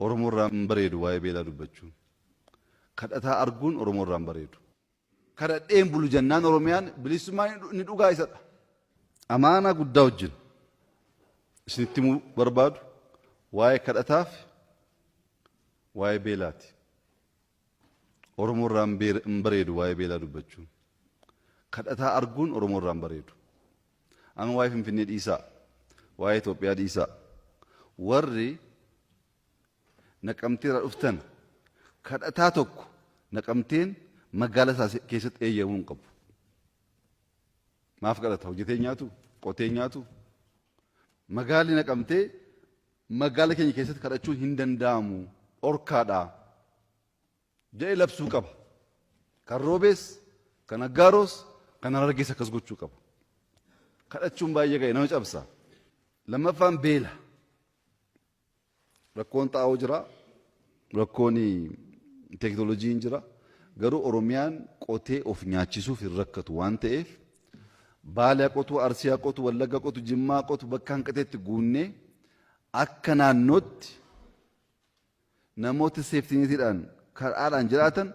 Oromoo irraan bareedu waa'ee beelaa dubbachuun. Kadhataa arguun Oromoo irraan bareedu. Kadhadheen bulu jennaan Oromiyaan bilisummaa ni dhugaa isadha. Amaanaa guddaa wajjin isinitti himuu barbaadu waa'ee kadhataaf waa'ee beelaati. Oromoo irraan bareedu waa'ee beelaa dubbachuun. Kadhataa arguun Oromoo irraan bareedu. Amma waa'ee Finfinnee dhiisaa, waa'ee Itoophiyaa dhiisaa. Warri Naqamtee irraa dhuftan kadhataa tokko Naqamteen magaalaa isaa keessatti eeyyamuu hin qabu. Maaf kadhata? Hojjetee nyaatu? Qotee nyaatu? Magaalli Naqamtee magaala keenya keessatti kadhachuun hin danda'amu. Orkaadha jedhee labsuu qaba. Kan roobees, kan aggaaroos, kan harargees akkas gochuu qaba. Kadhachuun baay'ee ga'e nama cabsa. Lammaffaan beela. Rakkoon xaa'oo jira, rakkoon teekinooloojiin jira. Garuu Oromiyaan qotee of nyaachisuuf hin rakkatu waan ta'eef Baalee qotu, Arsii qotu, Wallagga qotu, Jimmaa qotu bakka hanqateetti guunnee akka naannootti namoota seeftineetiidhaan karaadhaan jiraatan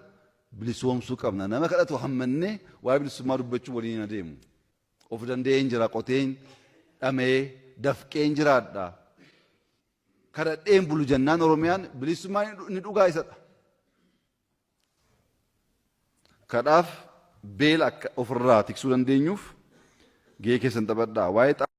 bilisoomsuu qabna. Nama kadhatu hammannee waa'ee bilisummaa dubbachuu waliin adeemu. Of danda'een jira, qoteen dhamee dafqeen jiraadha. Kadhadheen bulu jennaan Oromiyaan bilisummaa ni dhugaa isadha. Kadhaaf beela akka ofirraa tiksuu dandeenyuuf gahee keessan taphadhaa.